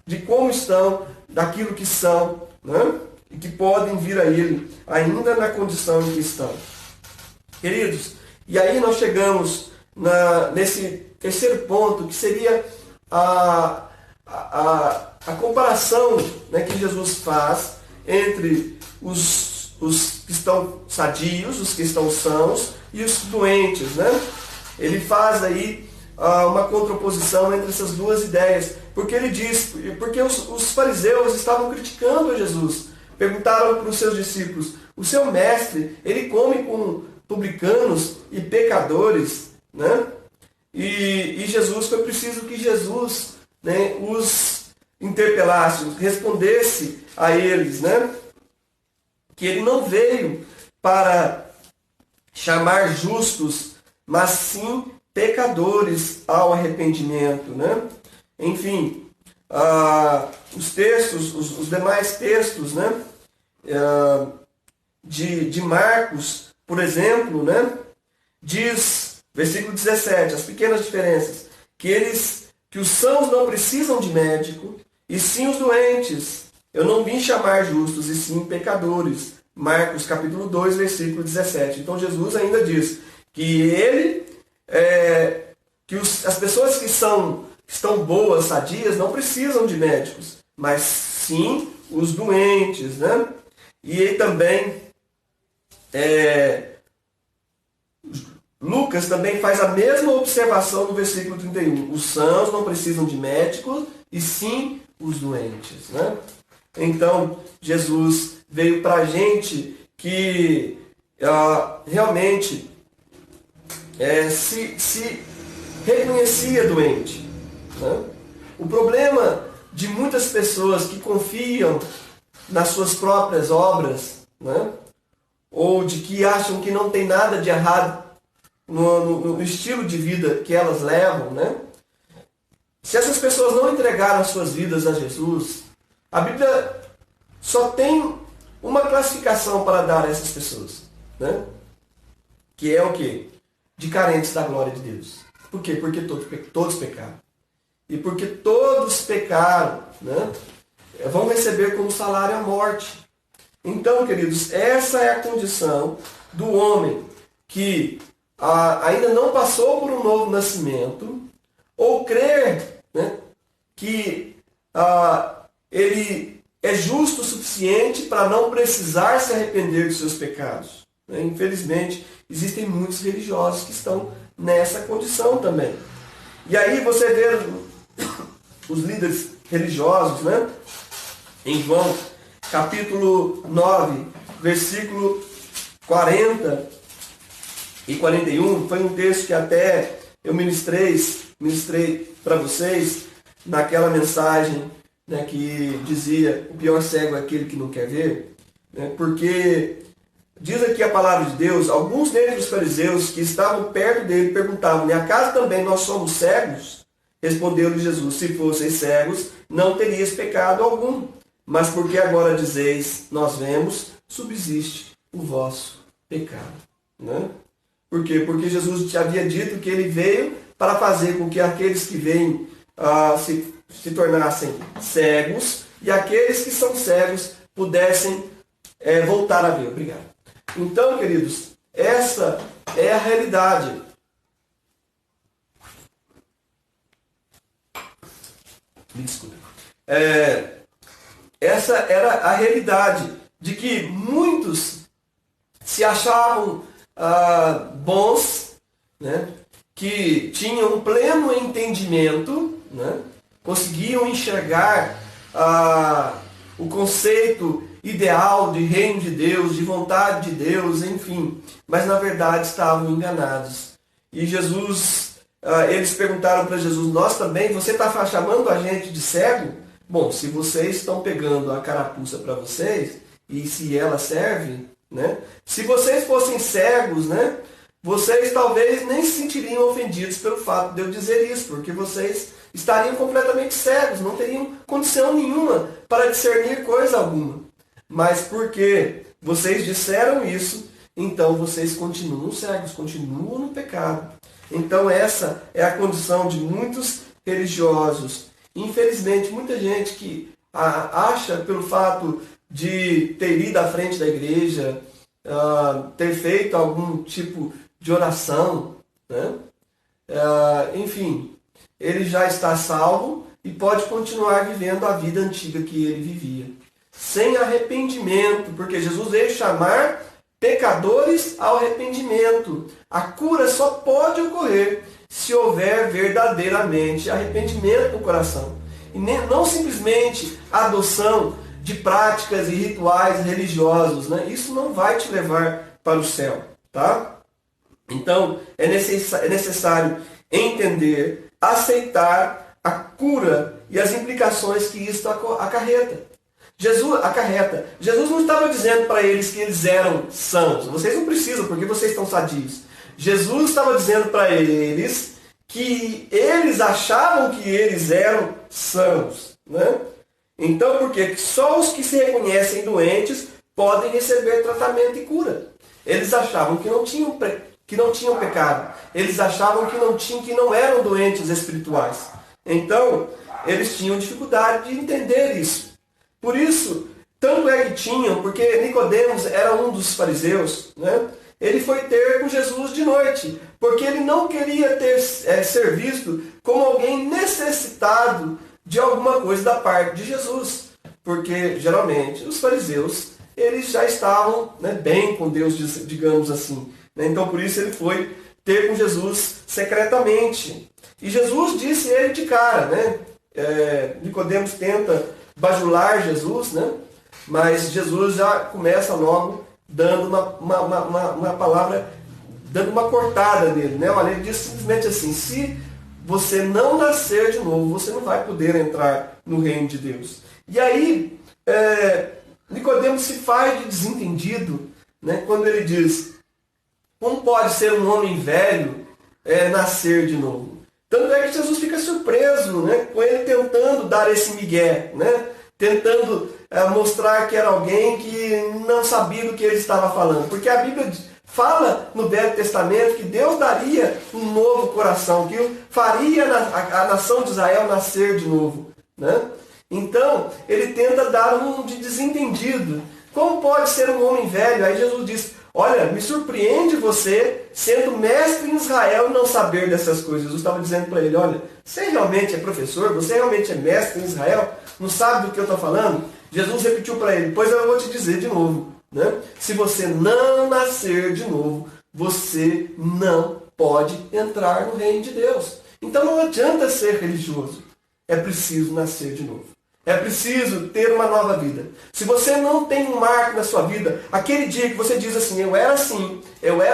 de como estão, daquilo que são, né? E que podem vir a Ele, ainda na condição em que estão. Queridos, e aí nós chegamos nesse terceiro ponto, que seria a comparação, né, que Jesus faz entre os que estão sadios, os que estão sãos e os doentes, né? Ele faz aí uma contraposição entre essas duas ideias, porque ele diz, porque os fariseus estavam criticando a Jesus. Perguntaram para os seus discípulos: o seu mestre, ele come com publicanos e pecadores, né? E Jesus, foi preciso que Jesus, né, os interpelasse, respondesse a eles, né, que ele não veio para chamar justos, mas sim pecadores ao arrependimento, né? Enfim, os textos, os demais textos, né, de Marcos, por exemplo, né, diz, versículo 17, as pequenas diferenças, que os sãos não precisam de médico, e sim os doentes. Eu não vim chamar justos, e sim pecadores. Marcos capítulo 2, versículo 17. Então Jesus ainda diz que as pessoas que estão boas, sadias, não precisam de médicos, mas sim os doentes, né? E aí também Lucas também faz a mesma observação no versículo 31. Os sãos não precisam de médicos, e sim os doentes, né? Então, Jesus veio para a gente que realmente se reconhecia doente, né? O problema de muitas pessoas que confiam nas suas próprias obras, né, ou de que acham que não tem nada de errado no estilo de vida que elas levam, né? Se essas pessoas não entregaram as suas vidas a Jesus, a Bíblia só tem uma classificação para dar a essas pessoas, né? Que é o quê? De carentes da glória de Deus. Por quê? Porque todos pecaram. E porque todos pecaram, né, vão receber como salário a morte. Então, queridos, essa é a condição do homem que ainda não passou por um novo nascimento, ou crer, né, que ele é justo o suficiente para não precisar se arrepender dos seus pecados. Infelizmente, existem muitos religiosos que estão nessa condição também. E aí você vê os líderes religiosos, né, em João capítulo 9, versículo 40 e 41, foi um texto que até eu ministrei para vocês naquela mensagem, né, que dizia: o pior cego é aquele que não quer ver. né? Porque diz aqui a palavra de Deus, alguns dentre os fariseus que estavam perto dele perguntavam, acaso também nós somos cegos? Respondeu-lhe Jesus, se fosseis cegos, não terias pecado algum. Mas porque agora dizeis, nós vemos, subsiste o vosso pecado. Né? Por quê? Porque Jesus havia dito que ele veio para fazer com que aqueles que veem se tornassem cegos e aqueles que são cegos pudessem voltar a ver. Obrigado. Então, queridos, essa é a realidade. Me desculpe. Essa era a realidade de que muitos se achavam bons, né, que tinham um pleno entendimento, né, conseguiam enxergar o conceito ideal de reino de Deus, de vontade de Deus, enfim. Mas na verdade estavam enganados. E Jesus, eles perguntaram para Jesus, nós também, você está chamando a gente de cego? Bom, se vocês estão pegando a carapuça para vocês, e se ela serve, né? Se vocês fossem cegos, né? Vocês talvez nem se sentiriam ofendidos pelo fato de eu dizer isso, porque vocês estariam completamente cegos, não teriam condição nenhuma para discernir coisa alguma. Mas porque vocês disseram isso, então vocês continuam cegos, continuam no pecado. Então essa é a condição de muitos religiosos. Infelizmente, muita gente que acha pelo fato de ter ido à frente da igreja, ter feito algum tipo de oração, né? Enfim, ele já está salvo e pode continuar vivendo a vida antiga que ele vivia. Sem arrependimento, porque Jesus veio chamar pecadores ao arrependimento. A cura só pode ocorrer se houver verdadeiramente arrependimento no coração. E não simplesmente adoção de práticas e rituais religiosos, né? Isso não vai te levar para o céu, tá? Então, é necessário entender, aceitar a cura e as implicações que isso acarreta. Jesus não estava dizendo para eles que eles eram sãos. Vocês não precisam, porque vocês estão sadios. Jesus estava dizendo para eles que eles achavam que eles eram sãos, né? Então, por quê? Só os que se reconhecem doentes podem receber tratamento e cura. Eles achavam que não tinham pecado. Eles achavam que não eram doentes espirituais. Então, eles tinham dificuldade de entender isso. Por isso, tanto é que tinham, porque Nicodemos era um dos fariseus, né? Ele foi ter com Jesus de noite, porque ele não queria ser visto como alguém necessitado de alguma coisa da parte de Jesus. Porque, geralmente, os fariseus, eles já estavam, né, bem com Deus, digamos assim. Né? Então, por isso, ele foi ter com Jesus secretamente. E Jesus disse ele de cara, né? Nicodemos tenta bajular Jesus, né? Mas Jesus já começa logo dando uma palavra, dando uma cortada nele, né? Olha, ele diz simplesmente assim, se você não nascer de novo, você não vai poder entrar no reino de Deus. E aí, Nicodemos se faz de desentendido, né? Quando ele diz, como pode ser um homem velho nascer de novo? Tanto é que Jesus fica surpreso, né, com ele tentando dar esse migué, né, tentando mostrar que era alguém que não sabia do que ele estava falando. Porque a Bíblia fala no Velho Testamento que Deus daria um novo coração, que faria a nação de Israel nascer de novo. Né? Então, ele tenta dar um de desentendido. Como pode ser um homem velho? Aí Jesus diz, olha, me surpreende você, sendo mestre em Israel, não saber dessas coisas. Jesus estava dizendo para ele, olha, você realmente é professor? Você realmente é mestre em Israel? Não sabe do que eu estou falando? Jesus repetiu para ele, pois eu vou te dizer de novo. Né? Se você não nascer de novo, você não pode entrar no reino de Deus. Então não adianta ser religioso. É preciso nascer de novo. É preciso ter uma nova vida. Se você não tem um marco na sua vida, aquele dia que você diz assim, eu era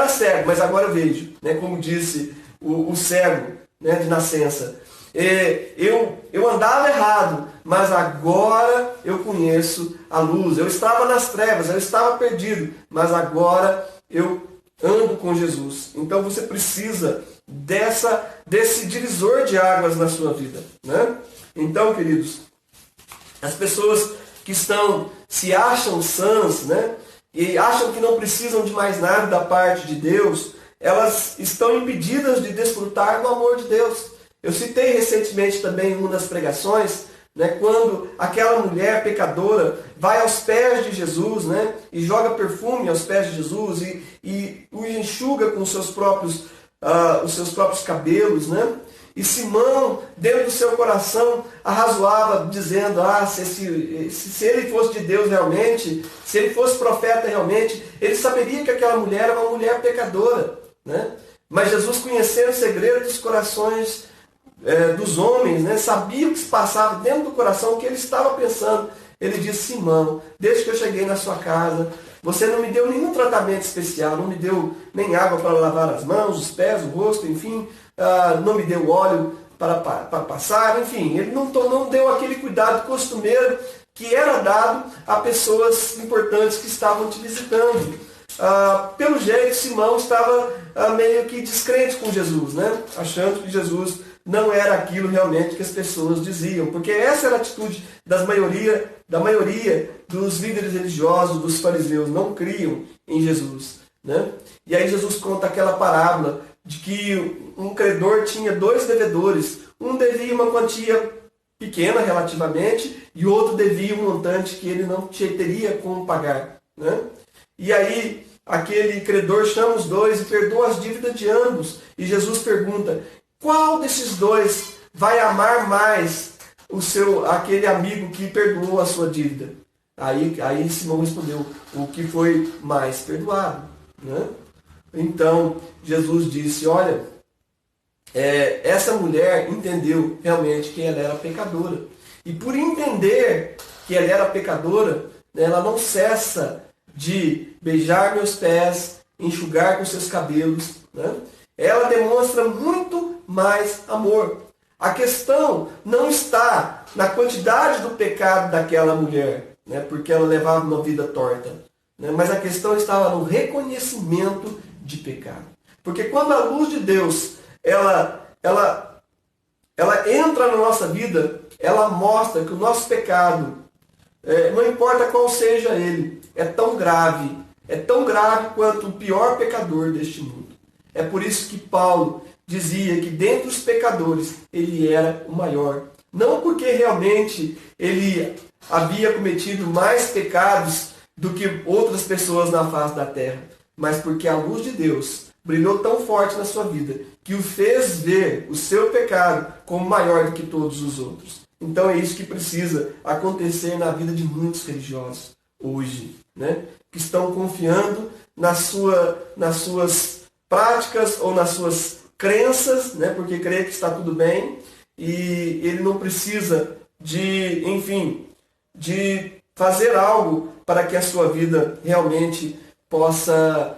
cego, mas agora eu vejo. Né? Como disse o cego, né, de nascença. eu andava errado, mas agora eu conheço a luz. Eu estava nas trevas, eu estava perdido, mas agora eu ando com Jesus. Então você precisa desse divisor de águas na sua vida, né? Então, queridos, as pessoas que se acham sãs, né, e acham que não precisam de mais nada da parte de Deus, elas estão impedidas de desfrutar do amor de Deus. Eu citei recentemente também em uma das pregações, né, quando aquela mulher pecadora vai aos pés de Jesus, né, e joga perfume aos pés de Jesus e o enxuga com os seus próprios cabelos, né? E Simão, dentro do seu coração, arrazoava, dizendo, se ele fosse de Deus realmente, se ele fosse profeta realmente, ele saberia que aquela mulher era uma mulher pecadora, né? Mas Jesus, conhecendo o segredo dos corações dos homens, né, sabia o que se passava dentro do coração, o que ele estava pensando. Ele disse: Simão, desde que eu cheguei na sua casa, você não me deu nenhum tratamento especial, não me deu nem água para lavar as mãos, os pés, o rosto, enfim, não me deu óleo para passar, enfim, ele não deu aquele cuidado costumeiro que era dado a pessoas importantes que estavam te visitando. Pelo jeito, Simão estava meio que descrente com Jesus, né? Achando que Jesus não era aquilo realmente que as pessoas diziam, porque essa era a atitude da maioria dos líderes religiosos, dos fariseus, não criam em Jesus, né? E aí Jesus conta aquela parábola de que um credor tinha 2 devedores, um devia uma quantia pequena relativamente e outro devia um montante que ele não teria como pagar, né? E aí aquele credor chama os 2 e perdoa as dívidas de ambos, e Jesus pergunta: qual desses 2 vai amar mais aquele amigo que perdoou a sua dívida? Aí Simão respondeu: o que foi mais perdoado, né? Então Jesus disse: olha, essa mulher entendeu realmente que ela era pecadora. E por entender que ela era pecadora, né, ela não cessa de beijar meus pés, enxugar com seus cabelos, né? Ela demonstra muito mais amor. A questão não está na quantidade do pecado daquela mulher, né, porque ela levava uma vida torta, né, mas a questão estava no reconhecimento de pecado. Porque quando a luz de Deus ela entra na nossa vida, ela mostra que o nosso pecado, não importa qual seja ele, é tão grave quanto o pior pecador deste mundo. É por isso que Paulo dizia que dentre os pecadores ele era o maior. Não porque realmente ele havia cometido mais pecados do que outras pessoas na face da terra, mas porque a luz de Deus brilhou tão forte na sua vida que o fez ver o seu pecado como maior do que todos os outros. Então é isso que precisa acontecer na vida de muitos religiosos hoje, né? Que estão confiando nas suas práticas ou nas suas crenças, né? Porque crê que está tudo bem e ele não precisa de fazer algo para que a sua vida realmente possa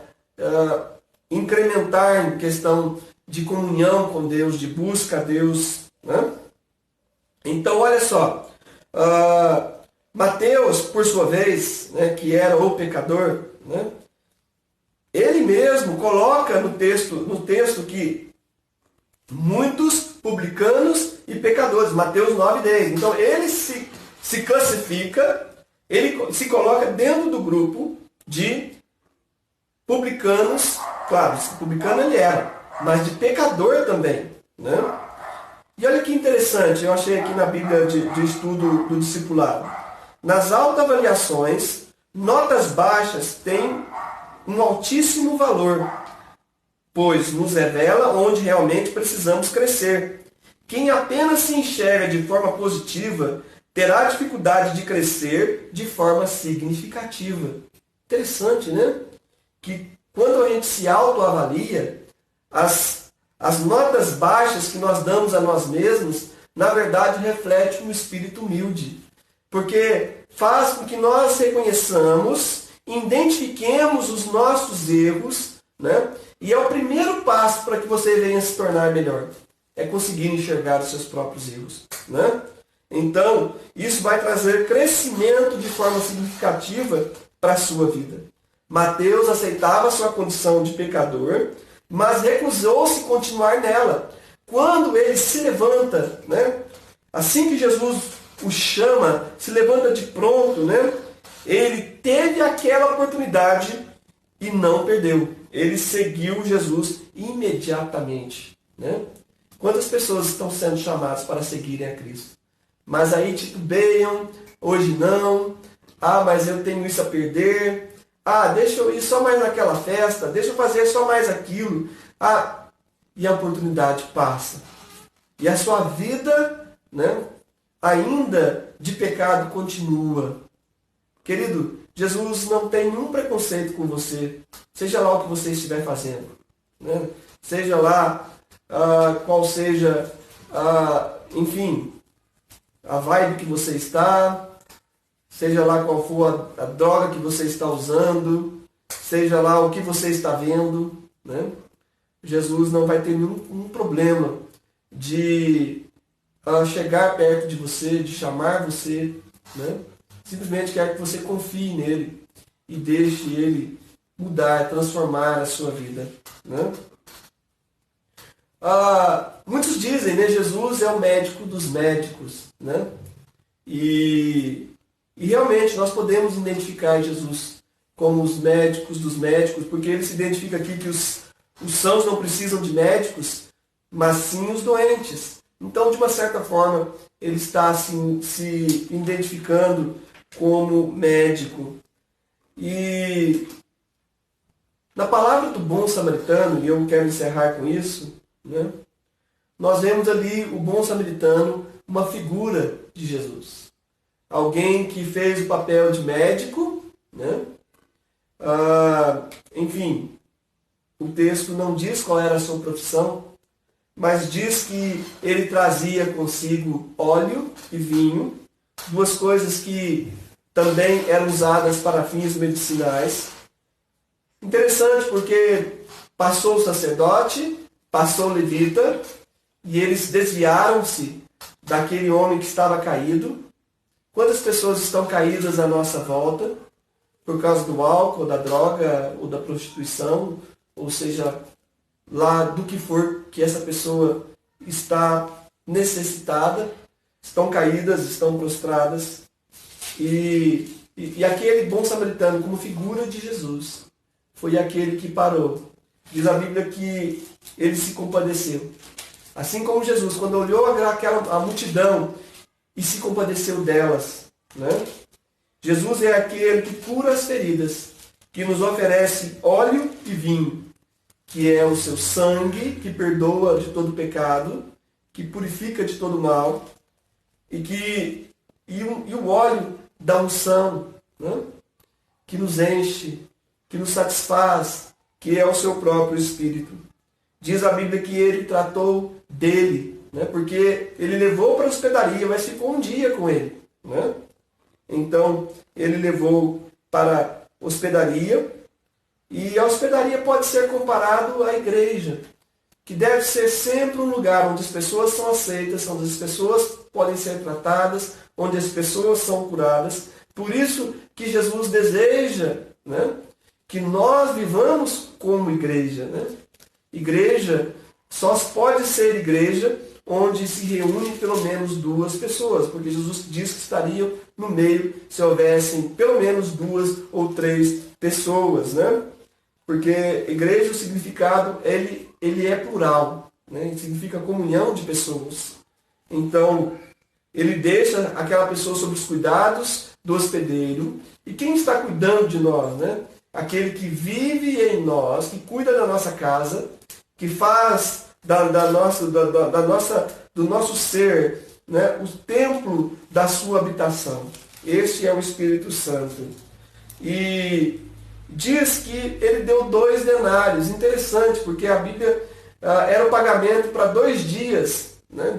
incrementar em questão de comunhão com Deus, de busca a Deus, né? Então, olha só, Mateus, por sua vez, né, que era o pecador, né, ele mesmo coloca no texto que muitos publicanos e pecadores, Mateus 9:10. Então, ele se classifica, ele se coloca dentro do grupo de publicanos, claro, publicano ele era, mas de pecador também, né? E olha que interessante, eu achei aqui na Bíblia de estudo do discipulado. Nas autoavaliações, notas baixas têm um altíssimo valor, pois nos revela onde realmente precisamos crescer. Quem apenas se enxerga de forma positiva terá dificuldade de crescer de forma significativa. Interessante, né? Que quando a gente se autoavalia, as notas baixas que nós damos a nós mesmos, na verdade, refletem um espírito humilde. Porque faz com que nós reconheçamos, identifiquemos os nossos erros, né? E é o primeiro passo para que você venha se tornar melhor. é conseguir enxergar os seus próprios erros, né? Então, isso vai trazer crescimento de forma significativa para a sua vida. Mateus aceitava a sua condição de pecador, mas recusou-se continuar nela. Quando ele se levanta, né? Assim que Jesus o chama, se levanta de pronto, né? Ele teve aquela oportunidade e não perdeu. Ele seguiu Jesus imediatamente, né? Quantas pessoas estão sendo chamadas para seguirem a Cristo? Mas aí titubeiam, hoje não. Ah, mas eu tenho isso a perder. Ah, deixa eu ir só mais naquela festa, deixa eu fazer só mais aquilo. Ah, e a oportunidade passa. E a sua vida, né, ainda de pecado continua. Querido, Jesus não tem nenhum preconceito com você, seja lá o que você estiver fazendo, né? Seja lá qual seja, enfim, a vibe que você está, seja lá qual for a droga que você está usando, seja lá o que você está vendo, né? Jesus não vai ter nenhum problema de chegar perto de você, de chamar você, né? Simplesmente quer que você confie nele e deixe ele mudar, transformar a sua vida, né? Muitos dizem, né, Jesus é o médico dos médicos, né? E realmente nós podemos identificar Jesus como os médicos dos médicos, porque ele se identifica aqui que os sãos não precisam de médicos, mas sim os doentes. Então, de uma certa forma, ele está assim, se identificando como médico. E na palavra do bom samaritano, e eu quero encerrar com isso, né? Nós vemos ali o bom samaritano, uma figura de Jesus. Alguém que fez o papel de médico, né? Enfim, o texto não diz qual era a sua profissão, mas diz que ele trazia consigo óleo e vinho, duas coisas que também eram usadas para fins medicinais. Interessante porque passou o sacerdote, passou o levita, e eles desviaram-se daquele homem que estava caído. Quantas pessoas estão caídas à nossa volta por causa do álcool, da droga ou da prostituição, ou seja, lá do que for que essa pessoa está necessitada, estão caídas, estão prostradas. E aquele bom samaritano, como figura de Jesus, foi aquele que parou. Diz a Bíblia que ele se compadeceu. Assim como Jesus, quando olhou a multidão e se compadeceu delas, né? Jesus é aquele que cura as feridas, que nos oferece óleo e vinho, que é o seu sangue, que perdoa de todo pecado, que purifica de todo mal, e o óleo da unção, né? Que nos enche, que nos satisfaz, que é o seu próprio Espírito. Diz a Bíblia que ele tratou dele, né? Porque ele levou para a hospedaria, mas ficou um dia com ele, né? Então, ele levou para a hospedaria, e a hospedaria pode ser comparado à igreja, que deve ser sempre um lugar onde as pessoas são aceitas, onde as pessoas podem ser tratadas, onde as pessoas são curadas. Por isso que Jesus deseja, né, que nós vivamos como igreja, né? Igreja só pode ser igreja onde se reúnem pelo menos duas pessoas, porque Jesus diz que estariam no meio se houvessem pelo menos duas ou três pessoas, né? Porque igreja, o significado, ele é plural, né? Significa comunhão de pessoas. Então, ele deixa aquela pessoa sob os cuidados do hospedeiro. E quem está cuidando de nós, né? Aquele que vive em nós, que cuida da nossa casa, que faz do nosso ser, né, o templo da sua habitação. Este é o Espírito Santo. E diz que ele deu 2 denários. Interessante, porque a Bíblia era o pagamento para 2 dias, né,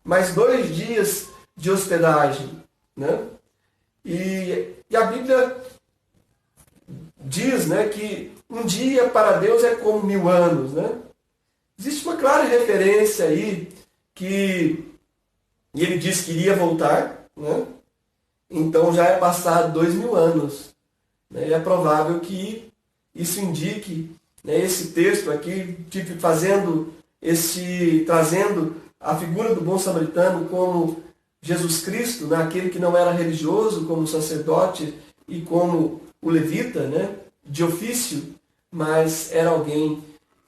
mais 2 dias de hospedagem, né? E a Bíblia diz, né, que um dia para Deus é como 1000 anos, né? Existe uma clara referência aí que ele disse que iria voltar, né? Então já é passado 2000 anos. Né? E é provável que isso indique, né, esse texto aqui, tipo, trazendo a figura do bom samaritano como Jesus Cristo, né, aquele que não era religioso, como sacerdote e como o levita, né, de ofício, mas era alguém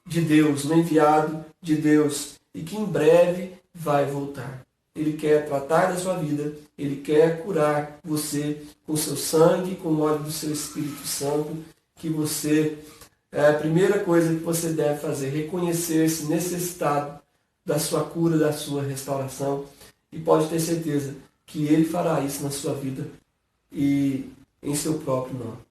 de Deus, um enviado de Deus, e que em breve vai voltar. Ele quer tratar da sua vida, ele quer curar você com seu sangue, com o óleo do seu Espírito Santo, que você, a primeira coisa que você deve fazer, reconhecer-se necessitado da sua cura, da sua restauração, e pode ter certeza que ele fará isso na sua vida e em seu próprio nome.